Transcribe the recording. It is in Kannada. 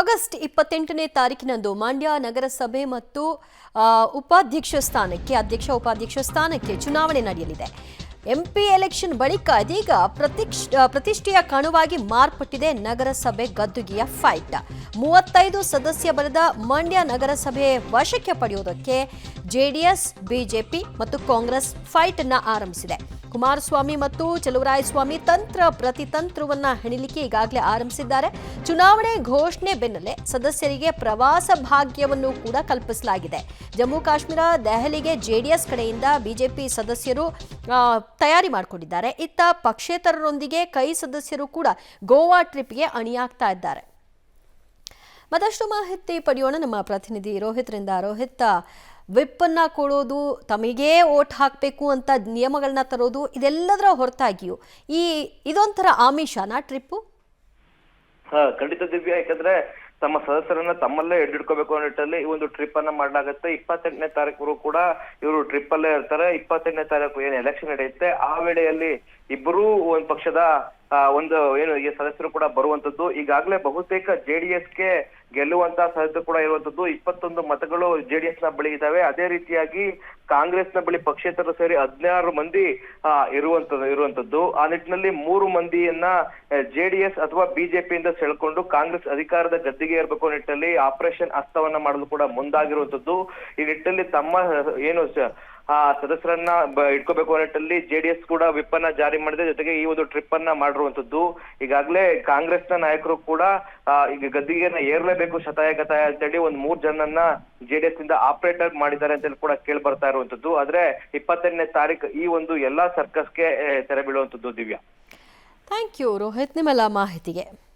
ಆಗಸ್ಟ್ 28ನೇ ತಾರೀಕಿನಂದು ಮಂಡ್ಯ ನಗರಸಭೆ ಮತ್ತು ಅಧ್ಯಕ್ಷ ಉಪಾಧ್ಯಕ್ಷ ಸ್ಥಾನಕ್ಕೆ ಚುನಾವಣೆ ನಡೆಯಲಿದೆ. ಎಂಪಿ ಎಲೆಕ್ಷನ್ ಬಳಿಕ ಇದೀಗ ಪ್ರತಿಷ್ಠೆಯ ಕಣವಾಗಿ ಮಾರ್ಪಟ್ಟಿದೆ ನಗರಸಭೆ ಗದ್ದುಗೆಯ ಫೈಟ್. 35 ಸದಸ್ಯ ಬಲದ ಮಂಡ್ಯ ನಗರಸಭೆ ವಶಕ್ಕೆ ಪಡೆಯುವುದಕ್ಕೆ ಜೆಡಿಎಸ್, ಬಿಜೆಪಿ ಮತ್ತು ಕಾಂಗ್ರೆಸ್ ಫೈಟ್ ಅನ್ನು ಆರಂಭಿಸಿದೆ. ಕುಮಾರಸ್ವಾಮಿ ಮತ್ತು ಚಲುವರಾಯಸ್ವಾಮಿ ತಂತ್ರ ಪ್ರತಿತಂತ್ರವನ್ನ ಹೆಣಿಲಿಕ್ಕೆ ಈಗಾಗಲೇ ಆರಂಭಿಸಿದ್ದಾರೆ. ಚುನಾವಣೆ ಘೋಷಣೆ ಬೆನ್ನಲ್ಲೇ ಸದಸ್ಯರಿಗೆ ಪ್ರವಾಸ ಭಾಗ್ಯವನ್ನು ಕೂಡ ಕಲ್ಪಿಸಲಾಗಿದೆ. ಜಮ್ಮು ಕಾಶ್ಮೀರ, ದೆಹಲಿಗೆ ಜೆಡಿಎಸ್ ಕಡೆಯಿಂದ ಬಿಜೆಪಿ ಸದಸ್ಯರು ತಯಾರಿ ಮಾಡಿಕೊಂಡಿದ್ದಾರೆ. ಇತ್ತ ಪಕ್ಷೇತರರೊಂದಿಗೆ ಕೈ ಸದಸ್ಯರು ಕೂಡ ಗೋವಾ ಟ್ರಿಪ್ಗೆ ಅಣಿಯಾಗ್ತಾ ಇದ್ದಾರೆ. ಮತ್ತಷ್ಟು ಮಾಹಿತಿ ಪಡೆಯೋಣ ನಮ್ಮ ಪ್ರತಿನಿಧಿ ರೋಹಿತ್ರಿಂದ. ರೋಹಿತ್, ವಿಪ್ ಅನ್ನ ಕೊಡೋದು, ತಮಗೇ ಓಟ್ ಹಾಕಬೇಕು ಅಂತ ನಿಯಮಗಳನ್ನ ತರೋದು, ಇದೆಲ್ಲದರ ಹೊರತಾಗಿಯೂ ಇದೊಂಥರ ಆಮಿಷನಾ ಟ್ರಿಪ್ಪು? ಖಂಡಿತ ದಿವ್ಯ. ಯಾಕಂದ್ರೆ ತಮ್ಮ ಸದಸ್ಯರನ್ನ ತಮ್ಮಲ್ಲೇ ಹಿಡಿದಿಡ್ಕೋಬೇಕು ಅನ್ನೋ ನಿಟ್ಟಿನಲ್ಲಿ ಈ ಒಂದು ಟ್ರಿಪ್ ಅನ್ನ ಮಾಡಲಾಗುತ್ತೆ. 28ನೇ ತಾರೀಕು ಕೂಡ ಇವರು ಟ್ರಿಪ್ ಅಲ್ಲೇ ಇರ್ತಾರೆ. 28ನೇ ತಾರೀಕು ಏನು ಎಲೆಕ್ಷನ್ ನಡೆಯುತ್ತೆ ಆ ವೇಳೆಯಲ್ಲಿ ಇಬ್ಬರೂ ಒಂದು ಪಕ್ಷದ ಈ ಸದಸ್ಯರು ಕೂಡ ಬರುವಂತದ್ದು. ಈಗಾಗಲೇ ಬಹುತೇಕ ಜೆಡಿಎಸ್ಗೆ ಗೆಲ್ಲುವಂತ ಸಾಧ್ಯತೆ ಕೂಡ ಇರುವಂತದ್ದು. 21 ಮತಗಳು ಜೆಡಿಎಸ್ ನ ಬಳಿ ಇದಾವೆ. ಅದೇ ರೀತಿಯಾಗಿ ಕಾಂಗ್ರೆಸ್ ನ ಬಳಿ ಪಕ್ಷೇತರರು ಸೇರಿ 16 ಮಂದಿ ಇರುವಂತದ್ದು. ಆ ನಿಟ್ಟಿನಲ್ಲಿ 3 ಮಂದಿಯನ್ನ ಜೆಡಿಎಸ್ ಅಥವಾ ಬಿಜೆಪಿಯಿಂದ ಸೆಳ್ಕೊಂಡು ಕಾಂಗ್ರೆಸ್ ಅಧಿಕಾರದ ಗದ್ದಿಗೆ ಇರಬೇಕು ನಿಟ್ಟಿನಲ್ಲಿ ಆಪರೇಷನ್ ಹಸ್ತವನ್ನ ಮಾಡಲು ಕೂಡ ಮುಂದಾಗಿರುವಂತದ್ದು. ಈ ನಿಟ್ಟಿನಲ್ಲಿ ತಮ್ಮ ಸದಸ್ಯರನ್ನ ಇಟ್ಕೋಬೇಕು ನಿಟ್ಟಿನಲ್ಲಿ ಜೆಡಿಎಸ್ ಕೂಡ ವಿಪ್ ಅನ್ನ ಜಾರಿ ಮಾಡಿದೆ. ಜೊತೆಗೆ ಈ ಒಂದು ಟ್ರಿಪ್ ಅನ್ನ ಮಾಡಿರುವಂತದ್ದು. ಈಗಾಗಲೇ ಕಾಂಗ್ರೆಸ್ ನ ನಾಯಕರು ಕೂಡ ಈಗ ಗದ್ದಿಗೆಯನ್ನ ಏರ್ಲೇಬೇಕು ಶತಾಯಗತಾಯ ಅಂತೇಳಿ 3 ಜನನ್ನ ಜೆಡಿಎಸ್ ಇಂದ ಆಪರೇಟರ್ ಮಾಡಿದ್ದಾರೆ ಅಂತ ಕೂಡ ಕೇಳಿ ಬರ್ತಾ ಇರುವಂತದ್ದು. ಆದ್ರೆ 28ನೇ ತಾರೀಕು ಈ ಒಂದು ಎಲ್ಲಾ ಸರ್ಕಸ್ಗೆ ತೆರೆ ಬೀಳುವಂತದ್ದು. ದಿವ್ಯಾ, ಥ್ಯಾಂಕ್ ಯು ರೋಹಿತ್ ನಿಮ್ಮೆಲ್ಲ ಮಾಹಿತಿಗೆ.